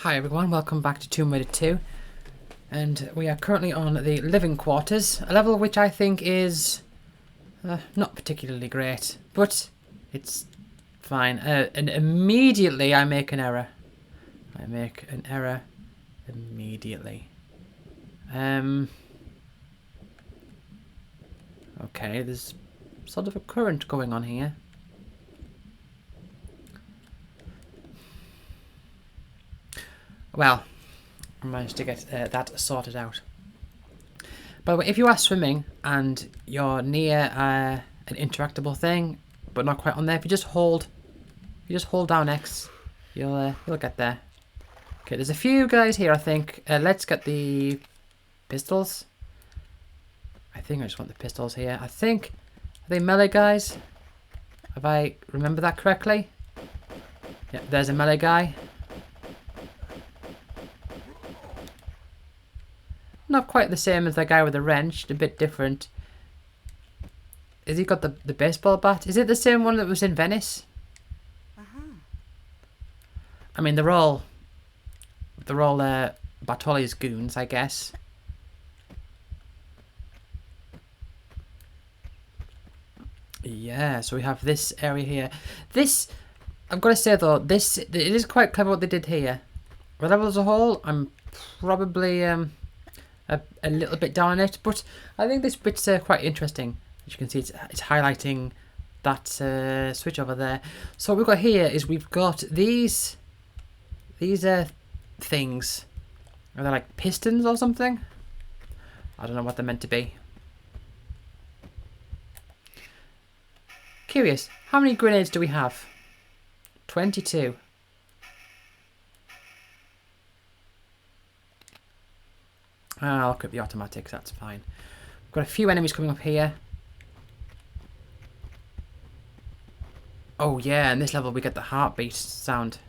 Hi everyone, welcome back to Tomb Raider 2, and we are currently on the living quarters, a level which I think is not particularly great, but it's fine. And immediately I make an error. I make an error immediately. Okay, there's sort of a current going on here. Well, I managed to get that sorted out. By the way, if you are swimming and you're near an interactable thing, but not quite on there, if you just hold down X, you'll get there. Okay, there's a few guys here. I think. Let's get the pistols. I think I just want the pistols here. I think are they melee guys? Have I remember that correctly? Yeah, there's a melee guy. Not quite the same as the guy with the wrench, a bit different. Has he got the baseball bat? Is it the same one that was in Venice? I mean, they're all Bartoli's goons, I guess. Yeah, so we have this area here. This, I've got to say though, it is quite clever what they did here. The level as a whole, I'm probably a little bit down on it, but I think this bit's quite interesting. As you can see, it's highlighting that switch over there. So what we've got here is we've got these things. Are they like pistons or something? I don't know what they're meant to be. Curious, how many grenades do we have? 22. I'll look at the automatics, that's fine. We've got a few enemies coming up here. Oh yeah, in this level we get the heartbeat sound.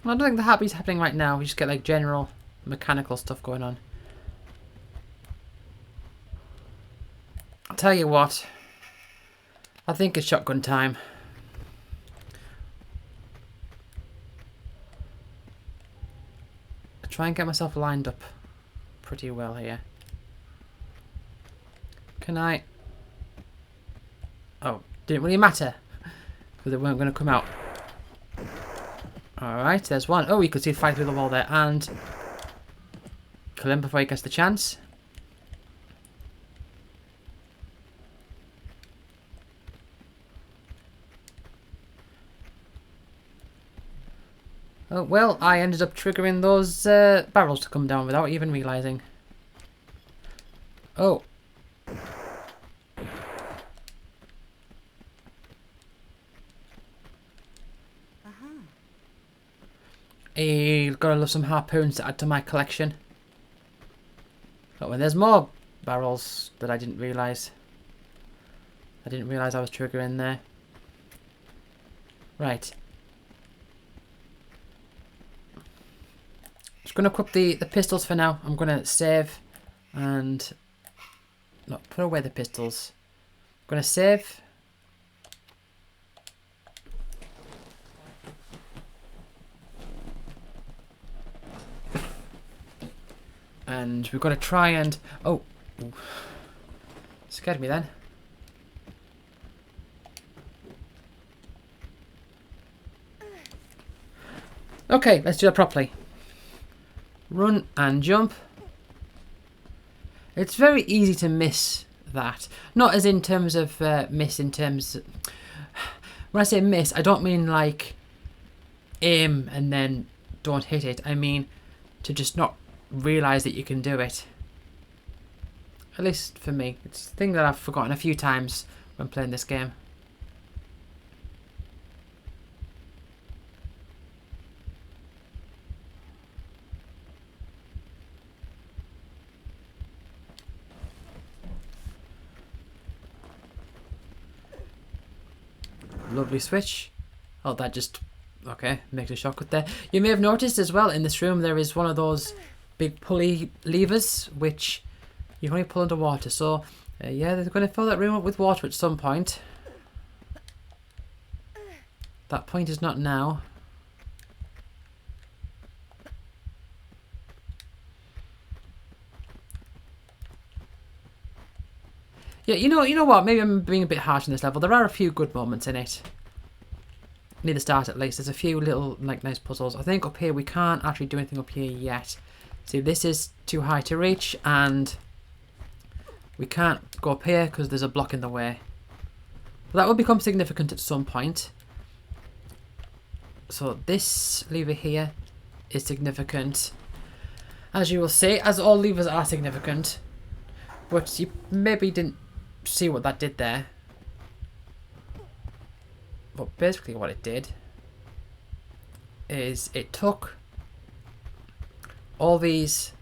Well, I don't think the heartbeat's happening right now, we just get like general mechanical stuff going on. I'll tell you what, I think it's shotgun time. Try and get myself lined up pretty well here. Can I? Oh, didn't really matter because they weren't going to come out. Alright, there's one. Oh, you could see it fight through the wall there and kill him before he gets the chance. Oh, well, I ended up triggering those barrels to come down without even realising. Oh. Hey, gotta love some harpoons to add to my collection. Oh, and there's more barrels that I didn't realise. I didn't realise I was triggering there. Right. Just going to equip the pistols for now. I'm going to save and not put away the pistols. I'm going to save. And we've got to try and... Oh. Scared me then. Okay, let's do it properly. Run and jump. It's very easy to miss that. Not as in terms of miss in terms... When I say miss, I don't mean like aim and then don't hit it. I mean to just not realise that you can do it. At least for me. It's a thing that I've forgotten a few times when playing this game. Lovely switch. Oh, that just... Okay, makes a shortcut there. You may have noticed as well in this room there is one of those big pulley levers which you can only pull underwater. So Yeah, they're going to fill that room up with water at some point. That point is not now. Yeah, you know what? Maybe I'm being a bit harsh on this level. There are a few good moments in it. Near the start, at least. There's a few little, like, nice puzzles. I think up here we can't actually do anything up here yet. See, this is too high to reach, and we can't go up here because there's a block in the way. But that will become significant at some point. So this lever here is significant. As you will see, as all levers are significant. But you maybe didn't see what that did there. But basically what it did is it took all these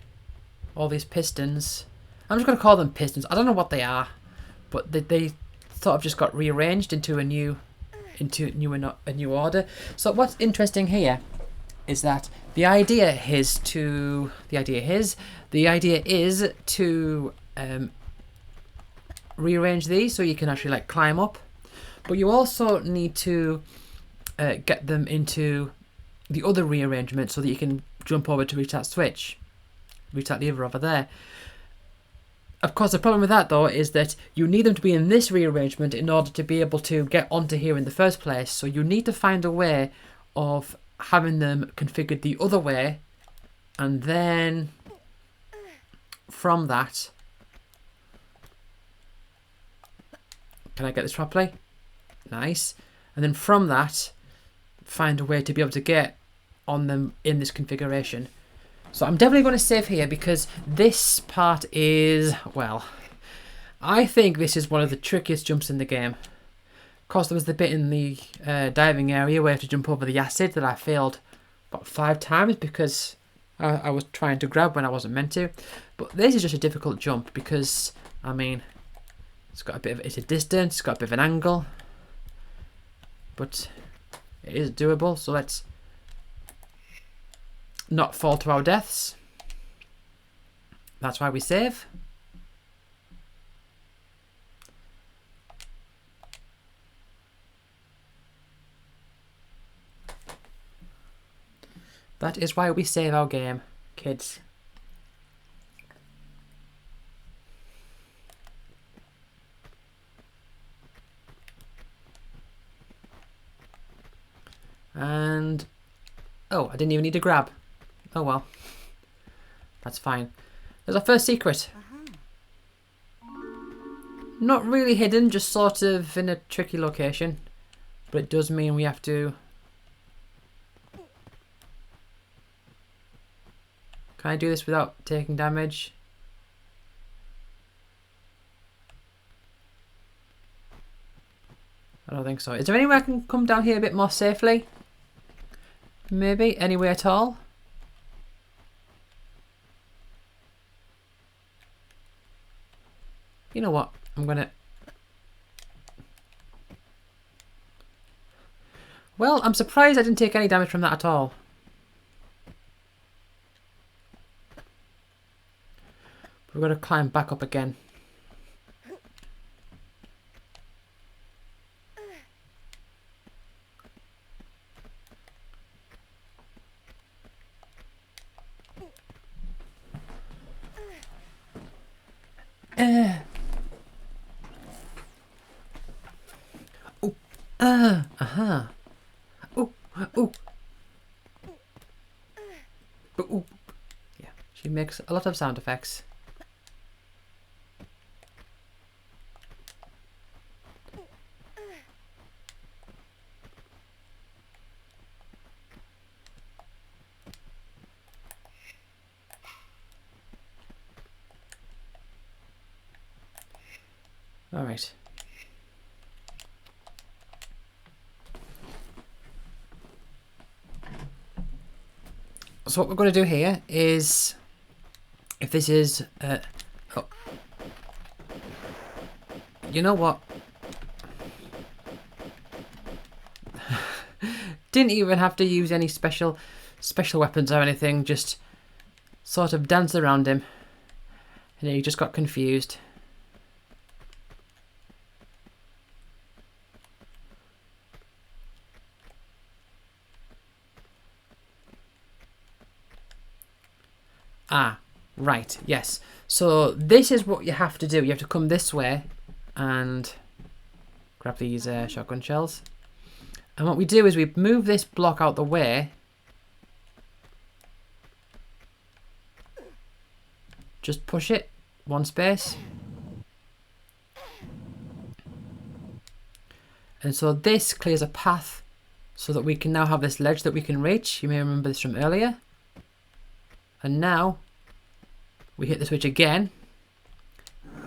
pistons. I'm just going to call them pistons. I don't know what they are, but they sort of just got rearranged into a new order. So what's interesting here is that the idea is to rearrange these so you can actually like climb up, but you also need to get them into the other rearrangement so that you can jump over to reach that switch, reach that lever over there. Of course, the problem with that though is that you need them to be in this rearrangement in order to be able to get onto here in the first place. So you need to find a way of having them configured the other way, and then from that, can I get this properly? Nice. And then from that, find a way to be able to get on them in this configuration. So I'm definitely going to save here because this part is, well, I think this is one of the trickiest jumps in the game. Of course, there was the bit in the diving area where I have to jump over the acid that I failed about 5 times because I was trying to grab when I wasn't meant to. But this is just a difficult jump because, I mean, it's got a bit of, it's a distance, it's got a bit of an angle, but it is doable. So let's not fall to our deaths. That's why we save. That is why we save our game, kids. And oh, I didn't even need to grab. Oh well, that's fine. There's our first secret. Not really hidden, just sort of in a tricky location, but it does mean we have to. Can I do this without taking damage? I don't think so. Is there any way I can come down here a bit more safely? Maybe? Any way at all? You know what? I'm gonna... Well, I'm surprised I didn't take any damage from that at all. We're gonna climb back up again. Yeah, she makes a lot of sound effects. All right. So what we're going to do here is, if this is, oh, you know what? Didn't even have to use any special weapons or anything. Just sort of danced around him, and he just got confused. Ah, right, yes. So this is what you have to do. You have to come this way and grab these shotgun shells. And what we do is we move this block out the way. Just push it, one space. And so this clears a path so that we can now have this ledge that we can reach. You may remember this from earlier. And now we hit the switch again.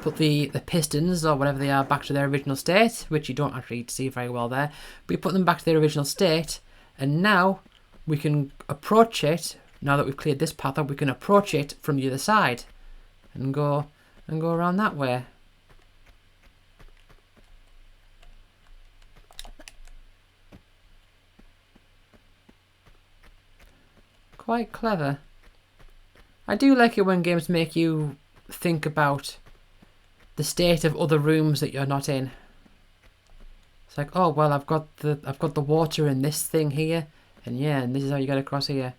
Put the pistons or whatever they are back to their original state, which you don't actually see very well there. But you put them back to their original state. And now we can approach it. Now that we've cleared this path up, we can approach it from the other side. And go around that way. Quite clever. I do like it when games make you think about the state of other rooms that you're not in. It's like, oh well, I've got the water in this thing here, and yeah, and this is how you get across here.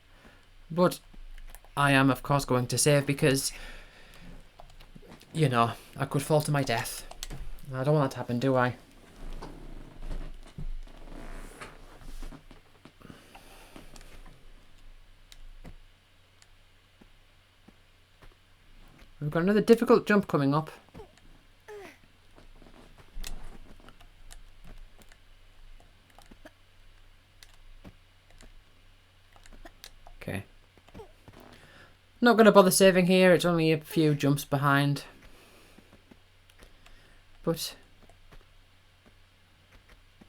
But I am of course going to save because, you know, I could fall to my death. I don't want that to happen, do I? We've got another difficult jump coming up. Okay. Not going to bother saving here, it's only a few jumps behind. But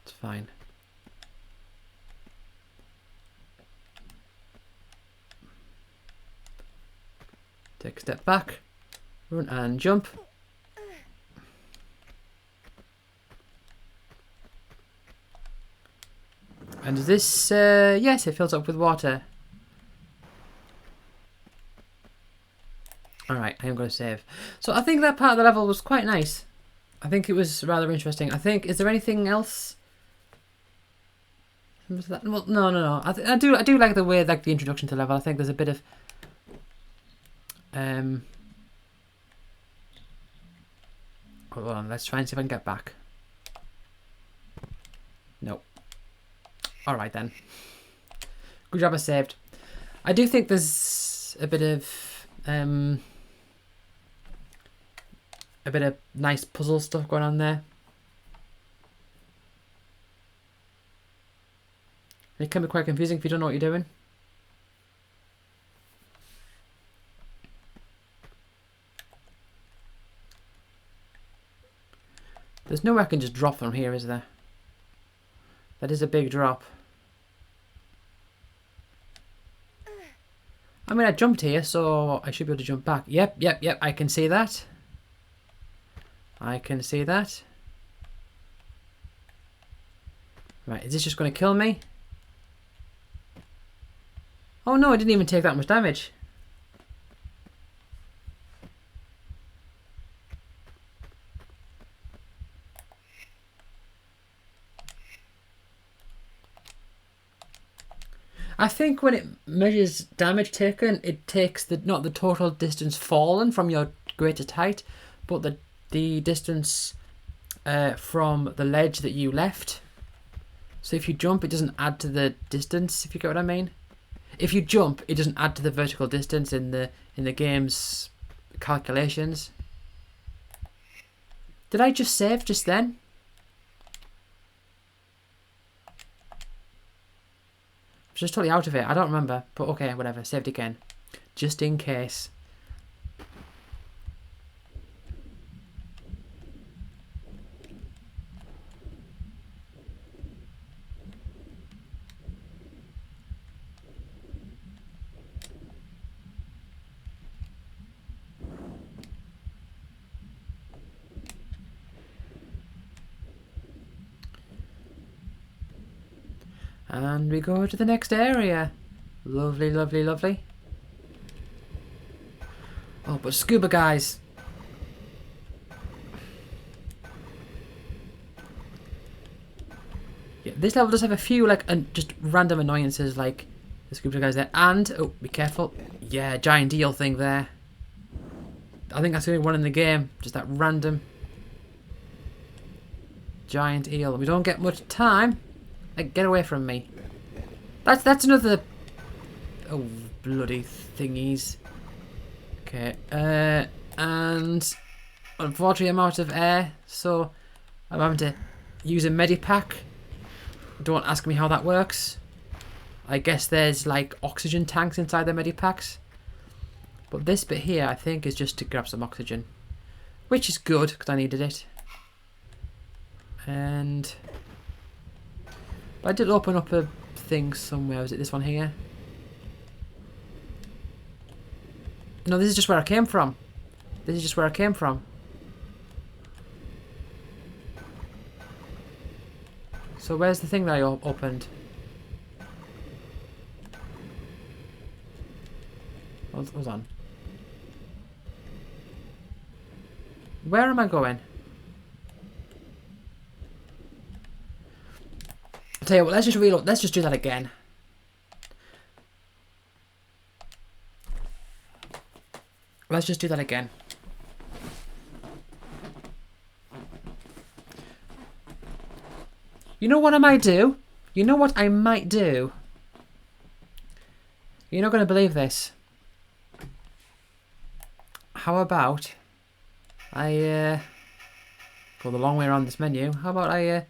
it's fine. Take a step back. Run and jump. And does this, yes, it fills up with water. Alright, I am going to save. So I think that part of the level was quite nice. I think it was rather interesting. I think, is there anything else? Was that, well, no. I do like the way, like the introduction to the level. I think there's a bit of, hold on, let's try and see if I can get back. Nope. Alright then. Good job I saved. I do think there's a bit of nice puzzle stuff going on there. It can be quite confusing if you don't know what you're doing. There's nowhere I can just drop from here, is there? That is a big drop. I mean, I jumped here, so I should be able to jump back. Yep, I can see that. I can see that. Right, is this just going to kill me? Oh no, I didn't even take that much damage. I think when it measures damage taken, it takes not the total distance fallen from your greatest height, but the distance from the ledge that you left. So if you jump, it doesn't add to the distance, if you get what I mean. If you jump, it doesn't add to the vertical distance in the game's calculations. Did I just save just then? I'm just totally out of it. I don't remember. But okay, whatever. Saved again. Just in case. And we go to the next area. Lovely, lovely, lovely. Oh, but scuba guys. Yeah, this level does have a few like just random annoyances like the scuba guys there. And, oh, be careful. Yeah, giant eel thing there. I think that's the only one in the game. Just that random giant eel. We don't get much time. Like, get away from me. That's another... Oh, bloody thingies. Okay. And... Unfortunately, I'm out of air, so I'm having to use a medipack. Don't ask me how that works. I guess there's like oxygen tanks inside the medipacks. But this bit here, I think, is just to grab some oxygen. Which is good, because I needed it. And... I did open up a thing somewhere. Was it this one here? No, this is just where I came from. This is just where I came from. So where's the thing that I opened? Hold on. Where am I going? I'll tell you what, let's just reload. Let's just do that again. Let's just do that again. You know what I might do? You know what I might do? You're not going to believe this. How about I go the long way around this menu? How about I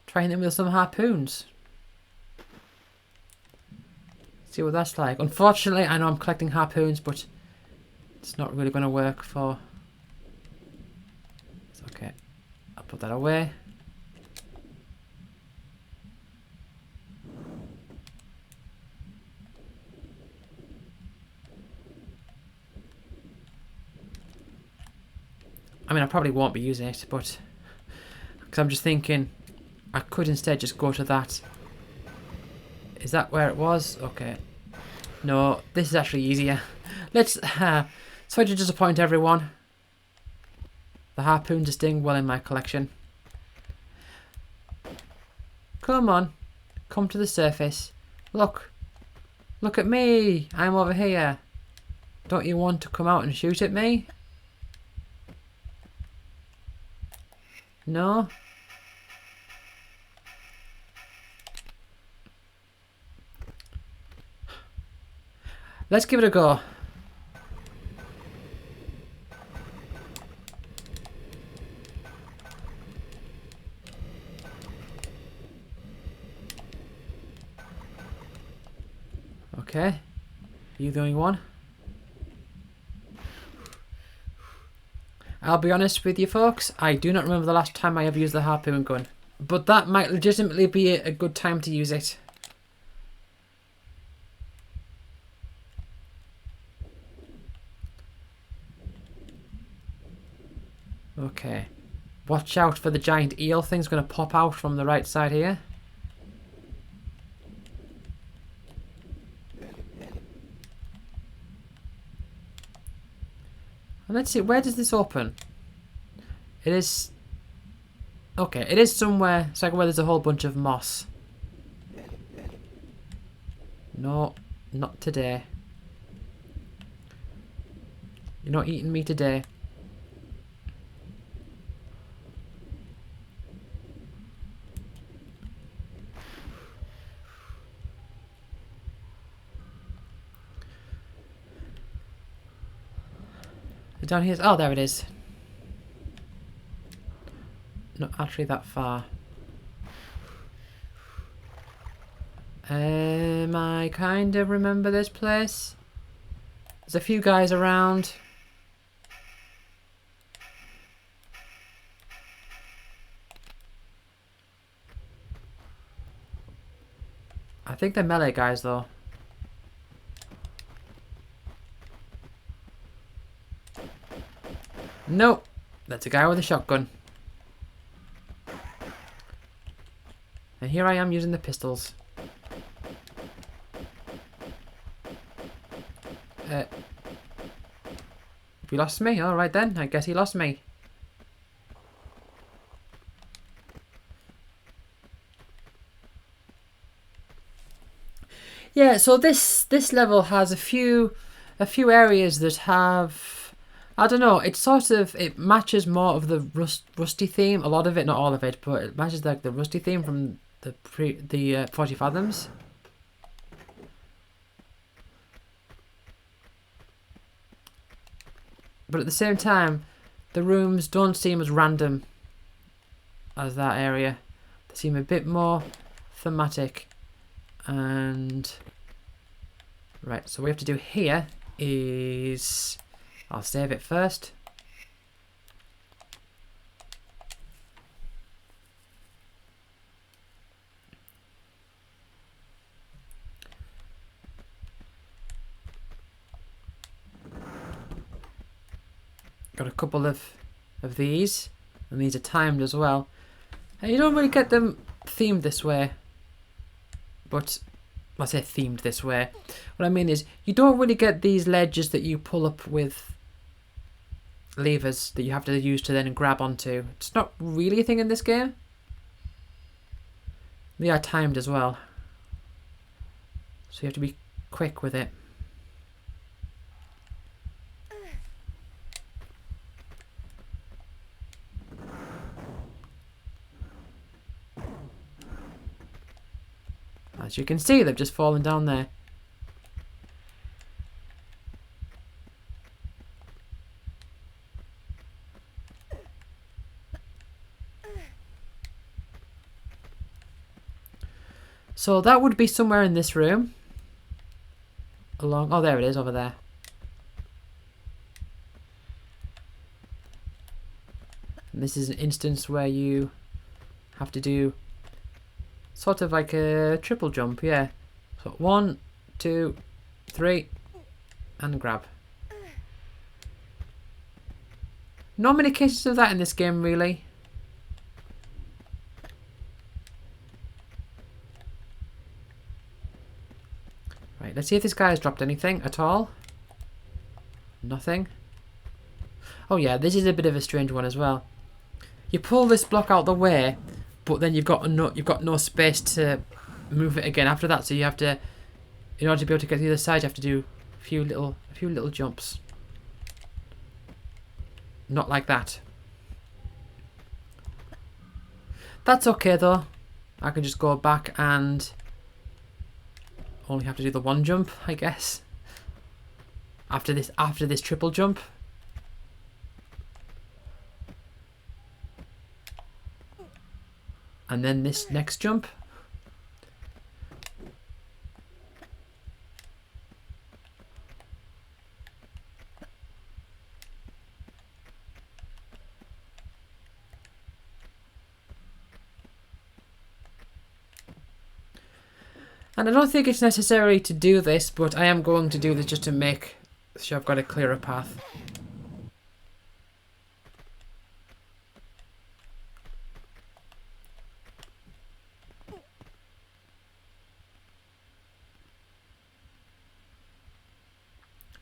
try hitting with some harpoons? See what that's like. Unfortunately, I know I'm collecting harpoons, but it's not really going to work for... It's okay. I'll put that away. I mean, I probably won't be using it, but... Because I'm just thinking, I could instead just go to that. Is that where it was? Okay. No, this is actually easier. Let's... sorry to disappoint everyone. The harpoons are staying well in my collection. Come on. Come to the surface. Look. Look at me. I'm over here. Don't you want to come out and shoot at me? No? Let's give it a go. Okay. You the only one? I'll be honest with you folks, I do not remember the last time I ever used the harpoon gun. But that might legitimately be a good time to use it. Okay. Watch out for the giant eel thing's going to pop out from the right side here. And let's see, where does this open? It is... Okay, it is somewhere. It's like where there's a whole bunch of moss. No, not today. You're not eating me today. Down here. Oh, there it is. Not actually that far. I kind of remember this place. There's a few guys around. I think they're melee guys though. Nope, that's a guy with a shotgun. And here I am using the pistols. Have you lost me? Alright then, I guess he lost me. Yeah, so this level has a few a few areas that have, I don't know, it's sort of, it matches more of the rusty theme. A lot of it, not all of it, but it matches like the rusty theme from the 40 Fathoms. But at the same time, the rooms don't seem as random as that area. They seem a bit more thematic. And right, so what we have to do here is, I'll save it first. Got a couple of these, and these are timed as well. And you don't really get them themed this way. But, I say themed this way. What I mean is, you don't really get these ledges that you pull up with levers that you have to use to then grab onto. It's not really a thing in this game. They are timed as well. So you have to be quick with it. As you can see, they've just fallen down there. So that would be somewhere in this room. Along, oh, there it is, over there. And this is an instance where you have to do sort of like a triple jump, yeah. So 1, 2, 3, and grab. Not many cases of that in this game, really. Right, let's see if this guy has dropped anything at all. Nothing. Oh yeah, this is a bit of a strange one as well. You pull this block out the way, but then you've got no space to move it again after that. So you have to, in order to be able to get to the other side, you have to do a few little jumps. Not like that. That's okay though. I can just go back and only have to do the one jump, I guess. After this triple jump. And then this next jump. And I don't think it's necessary to do this, but I am going to do this just to make sure I've got a clearer path.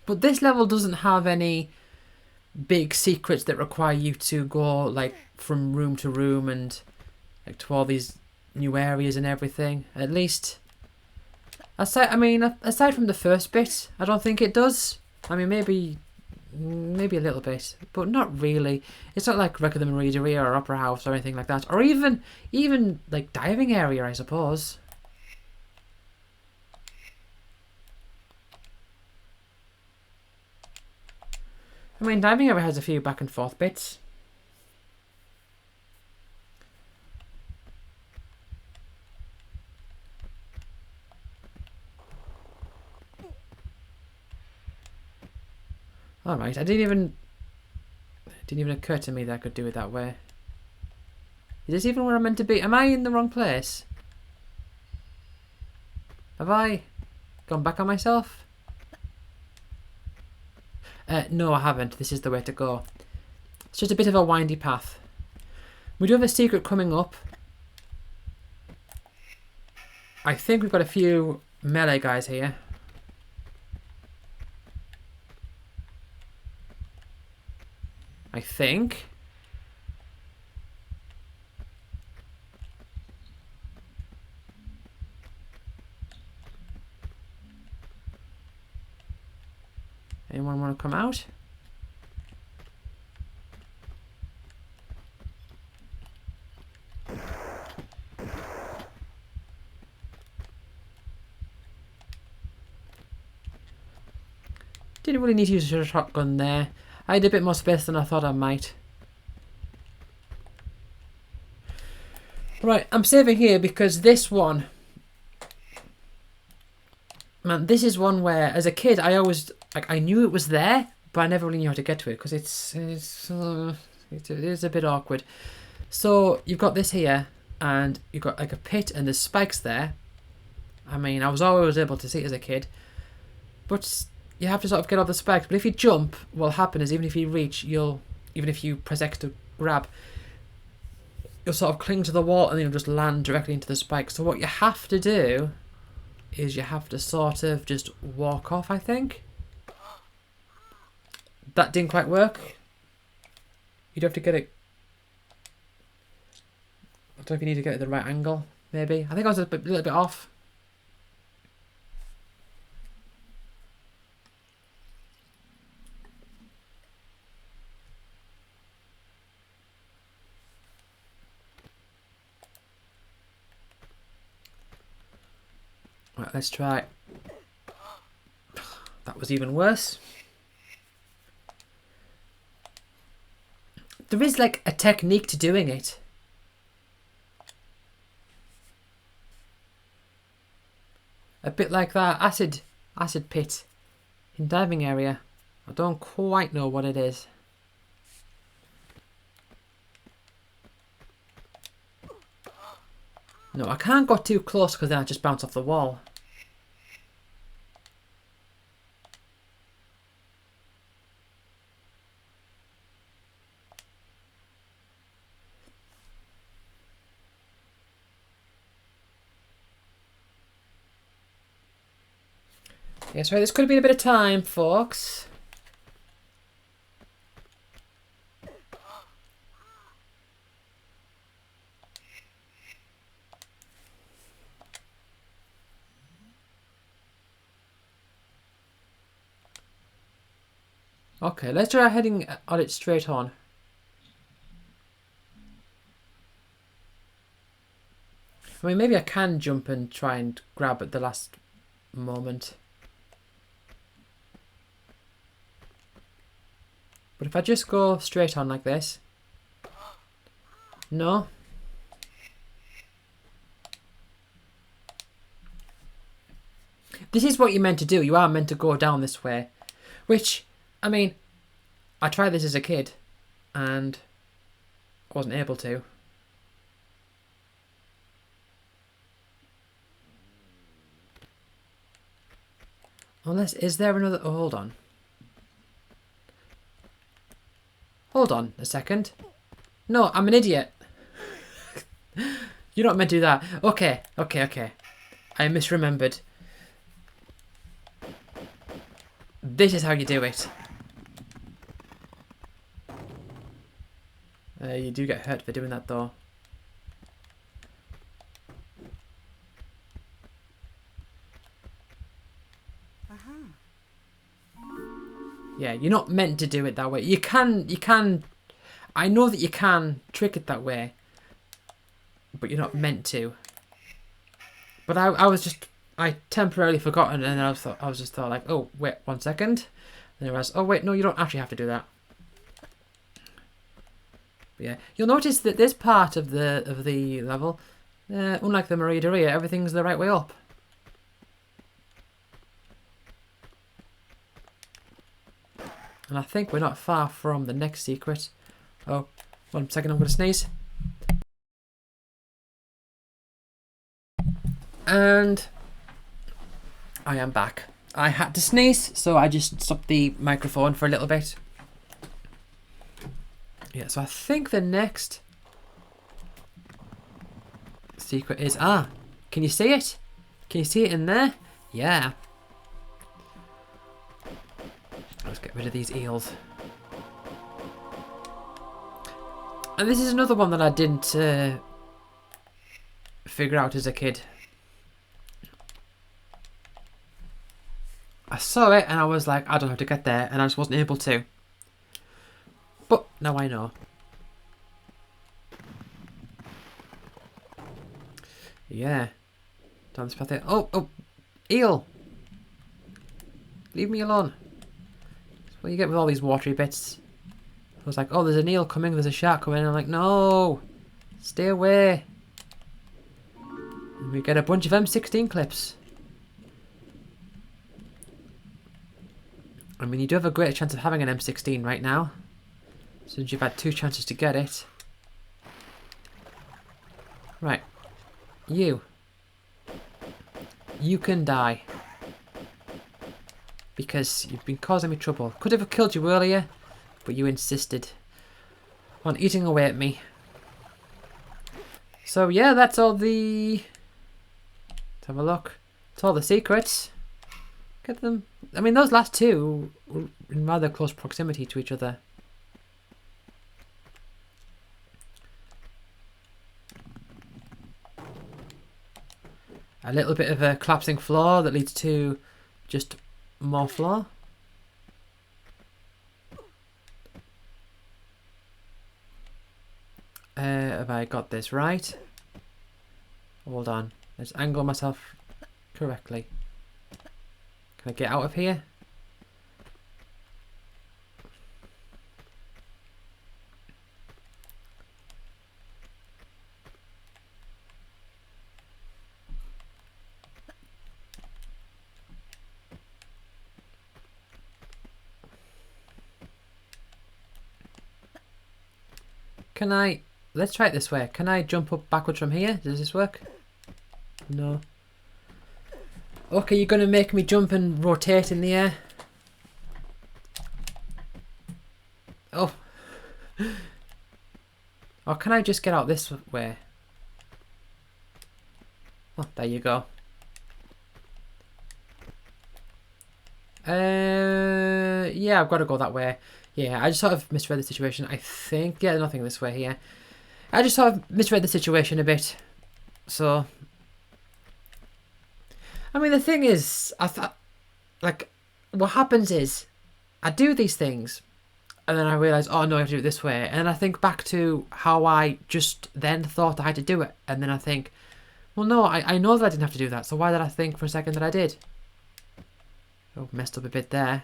But this level doesn't have any big secrets that require you to go like from room to room and like to all these new areas and everything. At least, aside from the first bit, I don't think it does. I mean, maybe a little bit, but not really. It's not like Wreck of the Marina or Opera House or anything like that, or even like diving area, I suppose. I mean, diving area has a few back and forth bits. All right, it didn't even occur to me that I could do it that way. Is this even where I'm meant to be? Am I in the wrong place? Have I gone back on myself? No, I haven't. This is the way to go. It's just a bit of a windy path. We do have a secret coming up. I think we've got a few melee guys here. I think. Anyone want to come out? Didn't really need to use a shotgun there. I had a bit more space than I thought I might. Right, I'm saving here because this one... Man, this is one where, as a kid, I always... Like, I knew it was there, but I never really knew how to get to it because it is a bit awkward. So, you've got this here, and you've got like a pit and there's spikes there. I mean, I was always able to see it as a kid. But you have to sort of get off the spikes. But if you jump, what'll happen is even if you reach, even if you press X to grab, you'll sort of cling to the wall and then you'll just land directly into the spikes. So what you have to do is you have to sort of just walk off, I think. That didn't quite work. You'd have to get it... I don't know if you need to get it at the right angle, maybe. I think I was a little bit off. Right, let's try. That was even worse. There is like a technique to doing it. A bit like that acid pit in diving area. I don't quite know what it is. No, I can't go too close because then I just bounce off the wall. Yeah, sorry, this could have been a bit of time, folks. Okay, let's try heading on it straight on. I mean, maybe I can jump and try and grab at the last moment. But if I just go straight on like this... No. This is what you're meant to do. You are meant to go down this way. Which, I mean, I tried this as a kid and I wasn't able to. Unless, is there another... Oh, hold on. Hold on a second. No, I'm an idiot. You're not meant to do that. Okay. I misremembered. This is how you do it. You do get hurt for doing that though. Yeah, you're not meant to do it that way. You can, I know that you can trick it that way, but you're not meant to. But I temporarily forgotten, and I was just thought like, oh wait, 1 second. And I realized, oh wait, no, you don't actually have to do that. But yeah, you'll notice that this part of the level, unlike the Maria Doria, everything's the right way up. And I think we're not far from the next secret. Oh, 1 second, I'm going to sneeze. And I am back. I had to sneeze, so I just stopped the microphone for a little bit. Yeah, so I think the next secret is... Ah, can you see it? Can you see it in there? Yeah. Let's get rid of these eels. And this is another one that I didn't figure out as a kid. I saw it and I was like, I don't know how to get there, and I just wasn't able to. But now I know. Yeah. Down this path here. Oh, oh, eel! Leave me alone. That's what you get with all these watery bits. I was like, oh, there's an eel coming, there's a shark coming. And I'm like, no! Stay away! And we get a bunch of M16 clips. I mean, you do have a greater chance of having an M16 right now, since you've had 2 chances to get it. Right. You can die. Because you've been causing me trouble. Could have killed you earlier, but you insisted on eating away at me. So yeah, that's all the... Let's have a look. It's all the secrets. Get them. I mean, those last 2 were in rather close proximity to each other. A little bit of a collapsing floor that leads to just more floor. Have I got this right? Hold on. Let's angle myself correctly. Can I get out of here? Can I... Let's try it this way. Can I jump up backwards from here? Does this work? No. Okay, you're going to make me jump and rotate in the air. Oh. Or can I just get out this way? Oh, there you go. Yeah, I've got to go that way. Yeah, I just sort of misread the situation, I think. Yeah, nothing this way here. I just sort of misread the situation a bit. So... I mean, the thing is, I thought... Like, what happens is, I do these things, and then I realise, oh no, I have to do it this way. And then I think back to how I just then thought I had to do it. And then I think, well no, I know that I didn't have to do that, so why did I think for a second that I did? Oh, messed up a bit there.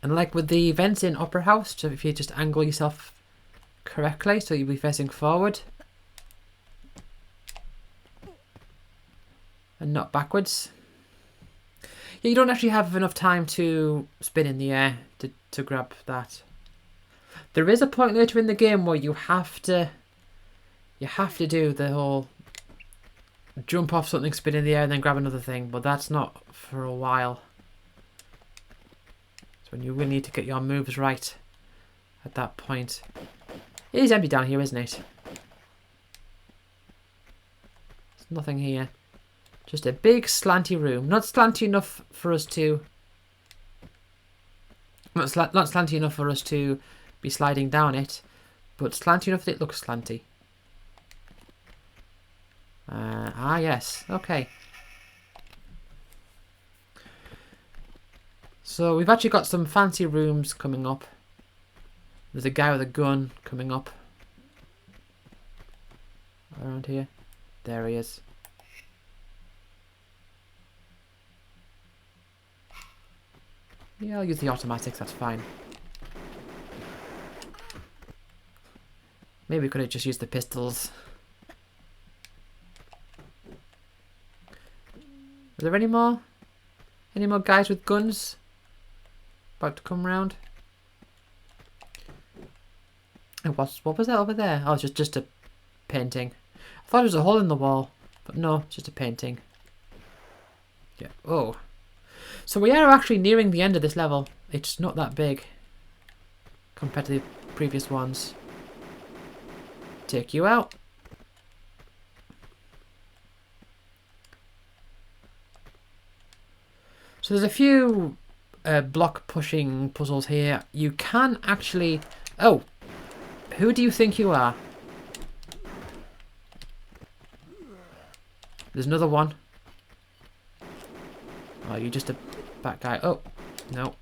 And like with the vents in Opera House, so if you just angle yourself correctly, so you'll be facing forward and not backwards. Yeah, you don't actually have enough time to spin in the air to grab that. There is a point later in the game where you have to do the whole jump off something, spin in the air, and then grab another thing, but that's not for a while. It's when you really need to get your moves right at that point. It is empty down here, isn't it? There's nothing here. Just a big slanty room. Not slanty enough for us to... Not slanty enough for us to be sliding down it, but slanty enough that it looks slanty. Yes. Okay. So we've actually got some fancy rooms coming up. There's a guy with a gun coming up. Around here. There he is. Yeah, I'll use the automatics, that's fine. Maybe we could have just used the pistols. Are there any more? Any more guys with guns? About to come round? And what was that over there? Oh, it's just a painting. I thought it was a hole in the wall, but no, it's just a painting. Yeah. Oh. So we are actually nearing the end of this level. It's not that big compared to the previous ones. Take you out. So there's a few block pushing puzzles here. You can actually... Oh! Who do you think you are? There's another one. Oh, you're just a bad guy. Oh, no.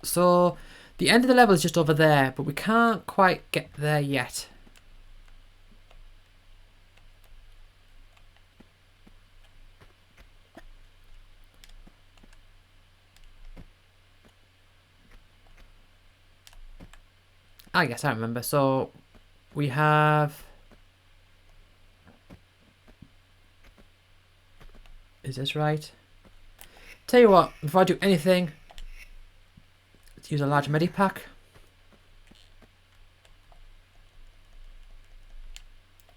So, the end of the level is just over there, but we can't quite get there yet. I guess I remember. So, we have... Is this right? Tell you what, before I do anything, let's use a large medipack.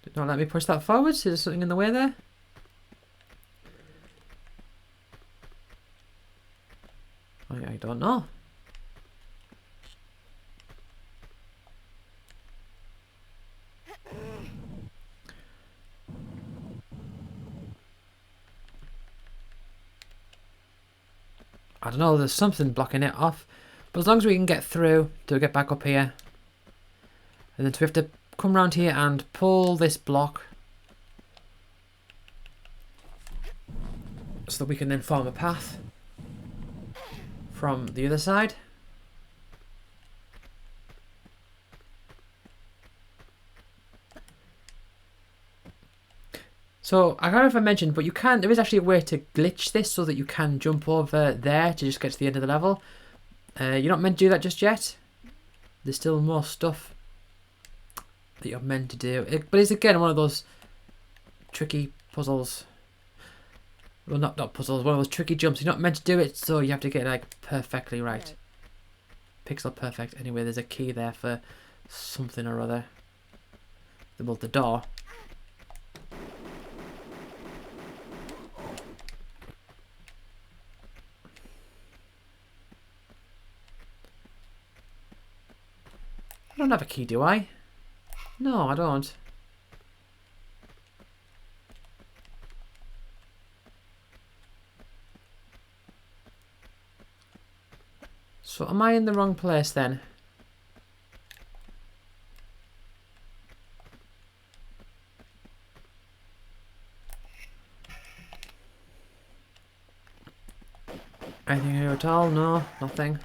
Did not let me push that forward. Is there something in the way there? I don't know. I don't know, there's something blocking it off. But as long as we can get through to get back up here. And then we have to come around here and pull this block. So that we can then form a path from the other side. So, I don't know if I mentioned, but you can, there is actually a way to glitch this so that you can jump over there to just get to the end of the level. You're not meant to do that just yet. There's still more stuff that you're meant to do. But it's again one of those tricky puzzles. Well, not puzzles, one of those tricky jumps. You're not meant to do it, so you have to get it like perfectly right. Pixel perfect. Anyway, there's a key there for something or other. Well, the door. I don't have a key, do I? No, I don't. So am I in the wrong place then? Anything here at all? No, nothing.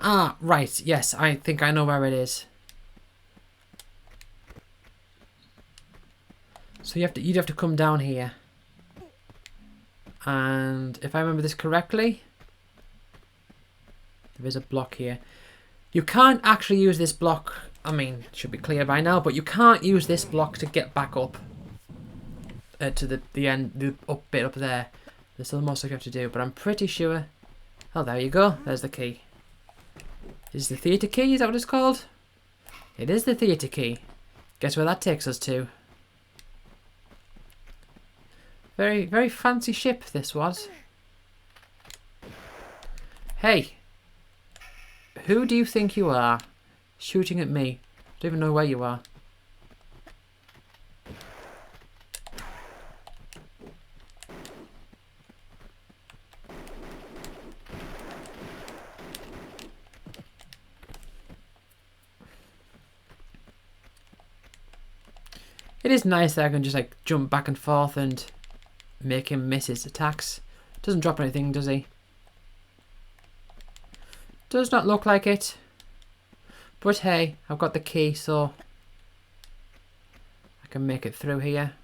Ah, right. Yes, I think I know where it is. So you'd have to come down here. And if I remember this correctly, there is a block here. You can't actually use this block. I mean, it should be clear by now, but you can't use this block to get back up to the end, the up bit up there. There's still more stuff you have to do, but I'm pretty sure. Oh, there you go. There's the key. Is the theatre key? Is that what it's called? It is the theatre key. Guess where that takes us to? Very, very fancy ship this was. Hey! Who do you think you are? Shooting at me. Don't even know where you are. It is nice that I can just like jump back and forth and make him miss his attacks. Doesn't drop anything, does he? Does not look like it. But hey, I've got the key, so I can make it through here.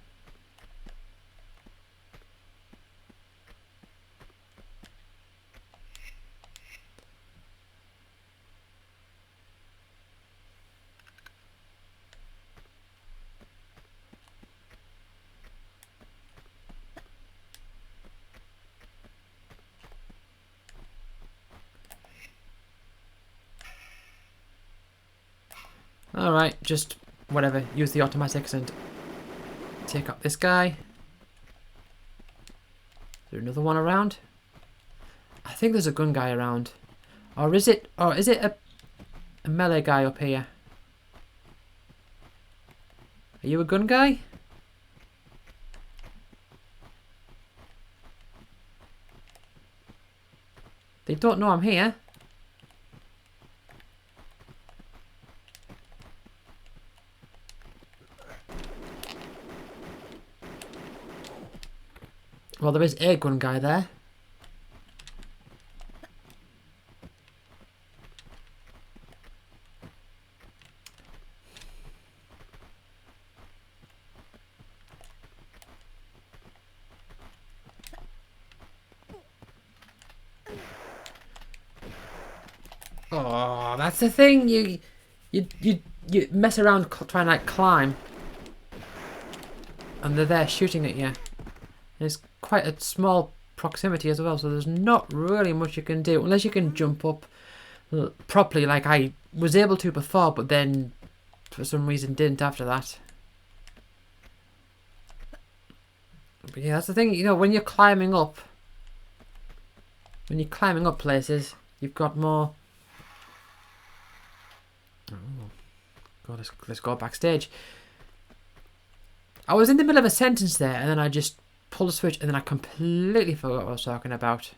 Alright, just whatever. Use the automatics and take up this guy. Is there another one around? I think there's a gun guy around. Or is it a melee guy up here? Are you a gun guy? They don't know I'm here. Well, there is a gun guy there. Oh, that's the thing. You mess around trying to like climb, and they're there shooting at you. And it's quite a small proximity as well, so there's not really much you can do unless you can jump up properly, like I was able to before, but then for some reason didn't after that. But yeah, that's the thing. You know, when you're climbing up places, you've got more. Oh, God, let's go backstage. I was in the middle of a sentence there, and then I just pulled a switch, and then I completely forgot what I was talking about.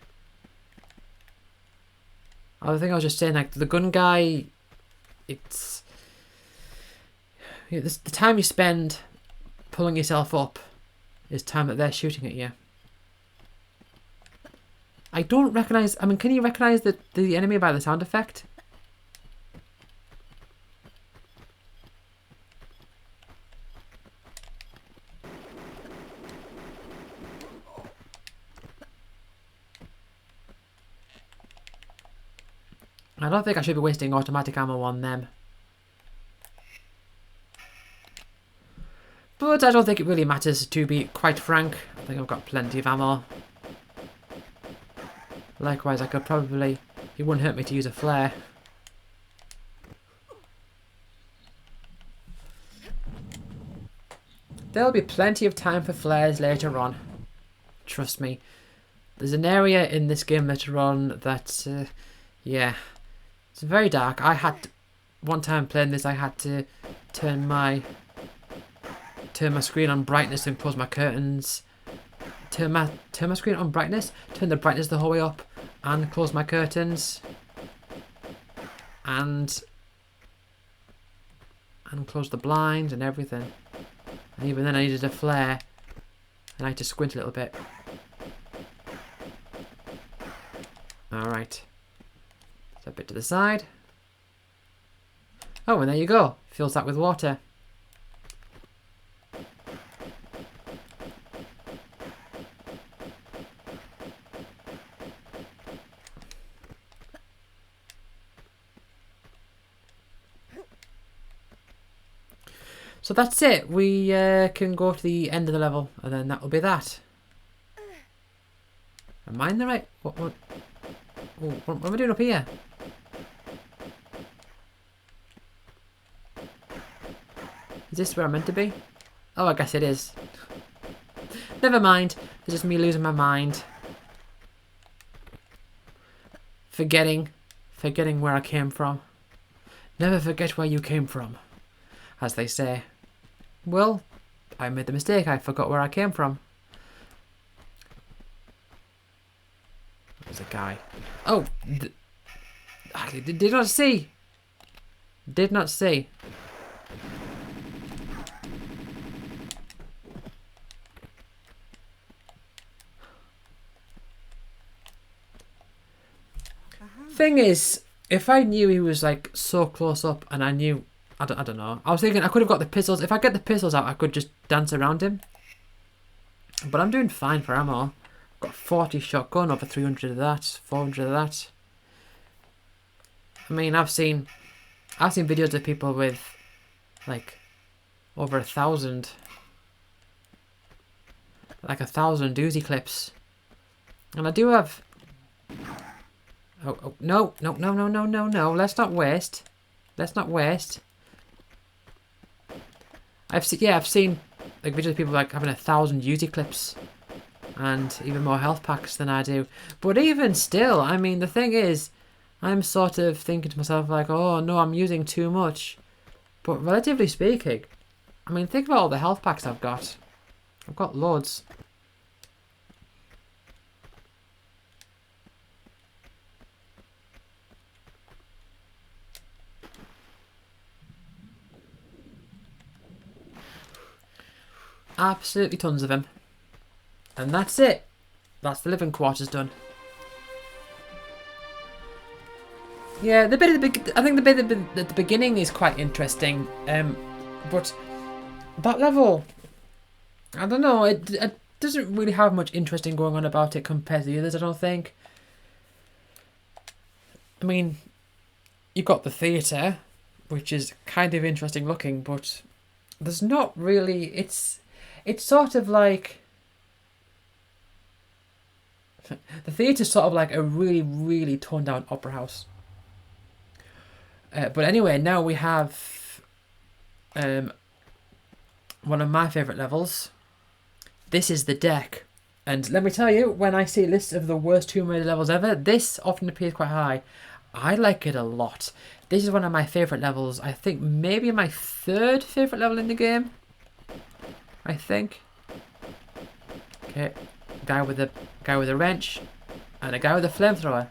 I think I was just saying, like, the gun guy, it's... the time you spend pulling yourself up is time that they're shooting at you. I don't recognise... I mean, can you recognise the enemy by the sound effect? I don't think I should be wasting automatic ammo on them. But I don't think it really matters, to be quite frank. I think I've got plenty of ammo. Likewise, I could probably... It wouldn't hurt me to use a flare. There'll be plenty of time for flares later on. Trust me. There's an area in this game later on that... yeah. It's very dark. I had to, one time playing this, I had to turn my screen on brightness and close my curtains. Turn my screen on brightness, turn the brightness the whole way up, and close my curtains. And close the blinds and everything. And even then I needed a flare, and I had to squint a little bit. Alright. A bit to the side. Oh, and there you go. Fills that with water. So that's it. We can go to the end of the level, and then that will be that. Am I in the right? What am I doing up here? Is this where I'm meant to be? Oh, I guess it is. Never mind. It's just me losing my mind. Forgetting where I came from. Never forget where you came from, as they say. Well, I made the mistake. I forgot where I came from. There's a guy. Oh! I did not see. Did not see. Thing is, if I knew he was like so close up, and I knew, I don't know. I was thinking I could have got the pistols. If I get the pistols out, I could just dance around him. But I'm doing fine for ammo. Got 40 shotgun, over 300 of that, 400 of that. I mean, I've seen videos of people with like over 1,000, like 1,000 Uzi clips, and I do have. Oh no! Let's not waste. Let's not waste. I've seen like videos of people like having 1,000 Uzi clips and even more health packs than I do. But even still, I mean, the thing is, I'm sort of thinking to myself like, oh no, I'm using too much. But relatively speaking, I mean, think about all the health packs I've got. I've got loads. Absolutely tons of them. And that's it. That's the living quarters done. Yeah, the bit at the I think the bit at the beginning is quite interesting. But that level, I don't know. It doesn't really have much interesting going on about it compared to the others. I don't think. I mean, you've got the theatre, which is kind of interesting looking, but there's not really. It's sort of like the theatre's sort of like a really, really toned down opera house. But anyway, now we have one of my favourite levels. This is the deck. And let me tell you, when I see lists of the worst Tomb Raider levels ever, this often appears quite high. I like it a lot. This is one of my favourite levels. I think maybe my third favourite level in the game. I think. Okay, guy with a wrench and a guy with a flamethrower.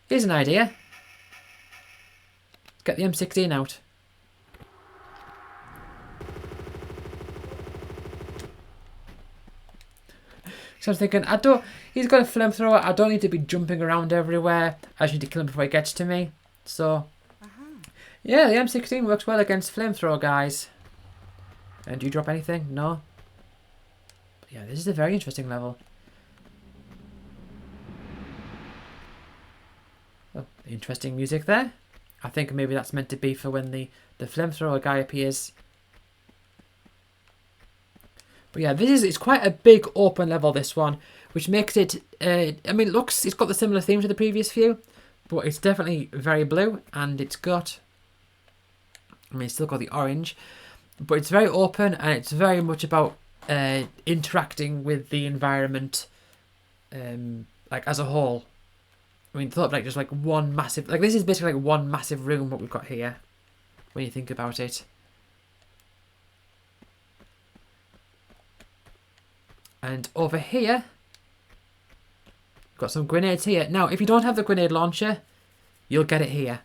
Here's an idea. Get the M16 out. So I'm thinking, he's got a flamethrower, I don't need to be jumping around everywhere. I just need to kill him before he gets to me. So, yeah, the M16 works well against flamethrower guys. And do you drop anything? No? But yeah, this is a very interesting level. Oh, interesting music there. I think maybe that's meant to be for when the flamethrower guy appears. But yeah, it's quite a big open level, this one, which makes it, I mean, it's got the similar theme to the previous few, but it's definitely very blue, and it's got, I mean, it's still got the orange, but it's very open, and it's very much about interacting with the environment, like, as a whole. I mean, thought of like just like one massive, like this is basically like one massive room what we've got here, when you think about it. And over here, got some grenades here. Now, if you don't have the grenade launcher, you'll get it here.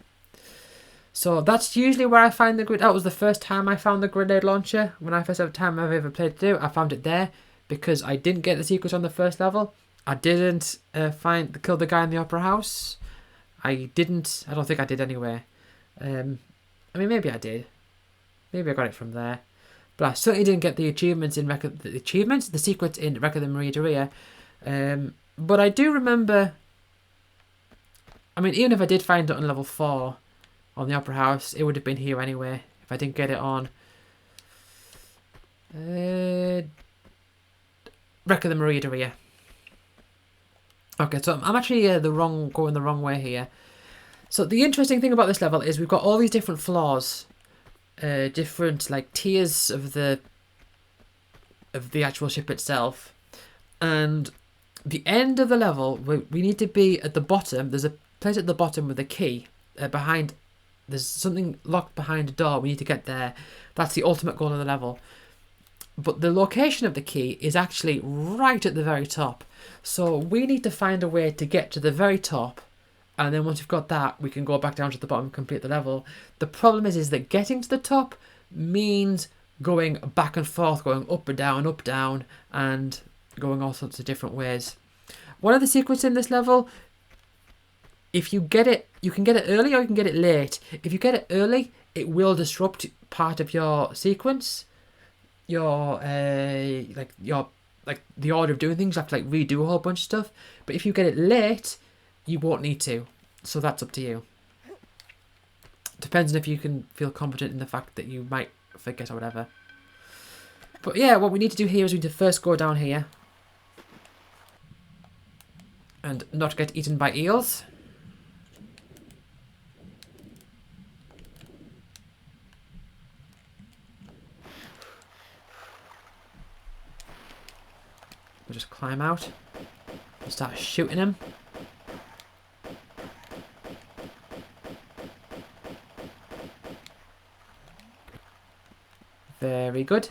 So that's usually where I find the grenade. That was the first time I found the grenade launcher. When I first had time I've ever played through, I found it there because I didn't get the secret on the first level. I didn't kill the guy in the opera house. I don't think I did anyway. I mean, maybe I did. Maybe I got it from there. But I certainly didn't get the achievements in the secrets in Wreck of the Maria Doria. But I do remember, I mean, even if I did find it on level 4 on the opera house, it would have been here anyway if I didn't get it on Wreck of the Maria Doria. Okay, so I'm actually going the wrong way here. So the interesting thing about this level is we've got all these different floors, different like tiers of the actual ship itself, and the end of the level we need to be at the bottom. There's a place at the bottom with a key behind. There's something locked behind a door. We need to get there. That's the ultimate goal of the level. But the location of the key is actually right at the very top. So we need to find a way to get to the very top. And then once we've got that, we can go back down to the bottom and complete the level. The problem is that getting to the top means going back and forth, going up and down, and going all sorts of different ways. One of the secrets in this level, if you get it, you can get it early or you can get it late. If you get it early, it will disrupt part of your sequence. Your the order of doing things. You have to like redo a whole bunch of stuff. But if you get it late, you won't need to. So that's up to you. Depends on if you can feel confident in the fact that you might forget or whatever. But yeah, what we need to do here is we need to first go down here and not get eaten by eels. We'll just climb out and start shooting him. Very good.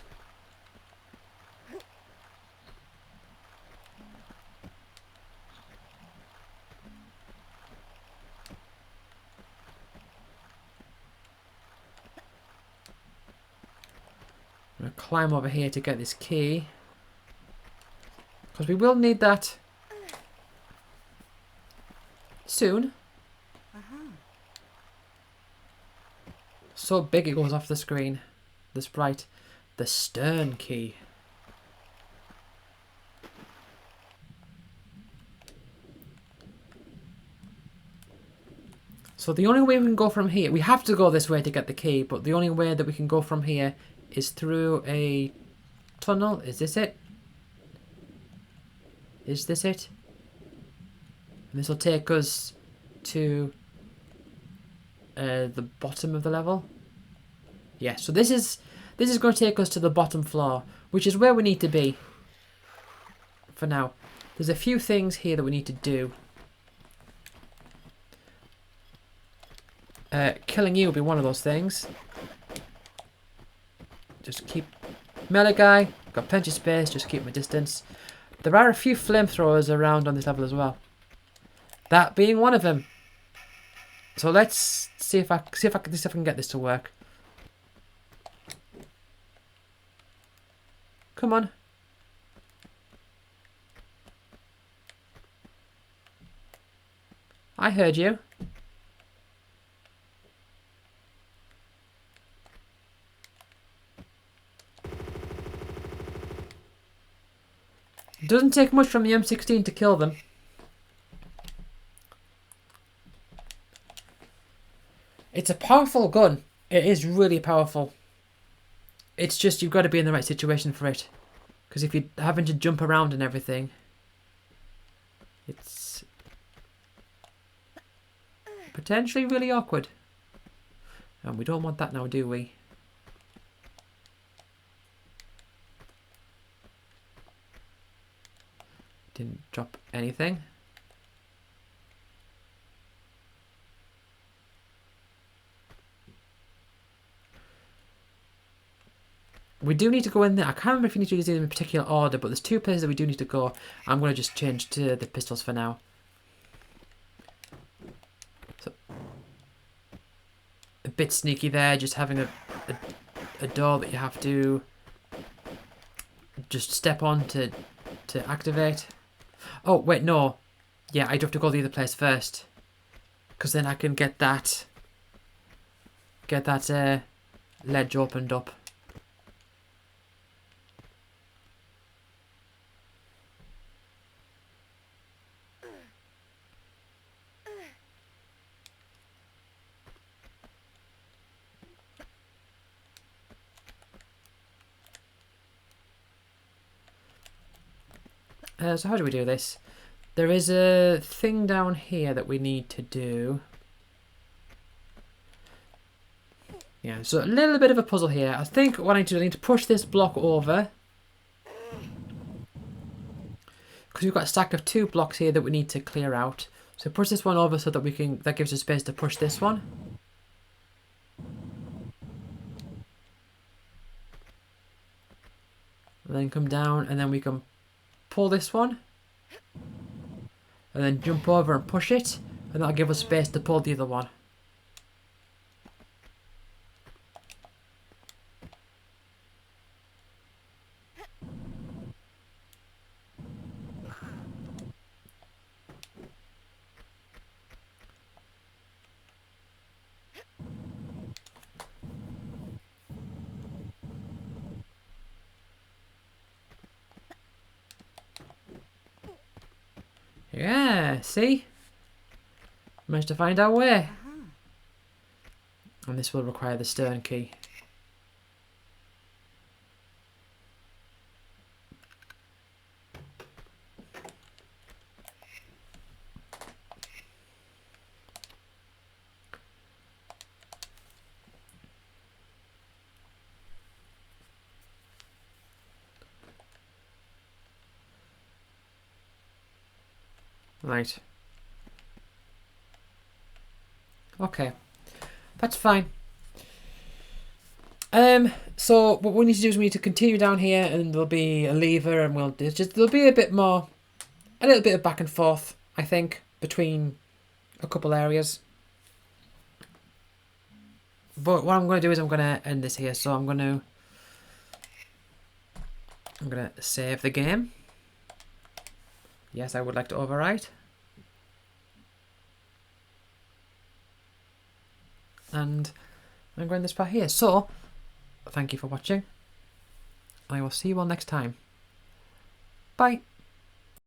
I'm going to climb over here to get this key. Because we will need that soon. So big it goes off the screen. The sprite. The stern key. So the only way we can go from here, we have to go this way to get the key, but the only way that we can go from here is through a tunnel. Is this it? Is this it? And this will take us to the bottom of the level. Yeah, so this is going to take us to the bottom floor, which is where we need to be for now. There's a few things here that we need to do. Killing you will be one of those things. Just keep... Melee guy, got plenty of space, just keep my distance. There are a few flamethrowers around on this level as well. That being one of them. So let's see if I can get this to work. Come on. I heard you. It doesn't take much from the M16 to kill them. It's a powerful gun. It is really powerful. It's just you've got to be in the right situation for it. Because if you're having to jump around and everything, it's potentially really awkward. And we don't want that now, do we? Didn't drop anything. We do need to go in there. I can't remember if you need to do these in a particular order, but there's two places that we do need to go. I'm going to just change to the pistols for now. So, a bit sneaky there, just having a door that you have to just step on to activate. Oh, wait, no. Yeah, I'd have to go the other place first. Because then I can get that ledge opened up. So how do we do this? There is a thing down here that we need to do. Yeah, so a little bit of a puzzle here. I think what I need to do, I need to push this block over. Because we've got a stack of 2 blocks here that we need to clear out. So push this one over so that that gives us space to push this one. And then come down and then we can pull this one. And then jump over and push it. And that'll give us space to pull the other one. Yeah, see? Managed to find our way. And this will require the stern key. Right. Okay. That's fine. So what we need to do is we need to continue down here, and there'll be a lever, and there'll be a little bit of back and forth, I think, between a couple areas. But what I'm going to do is I'm going to end this here. So I'm going to save the game. Yes, I would like to overwrite. And I'm going this part here. So, thank you for watching. I will see you all next time. Bye.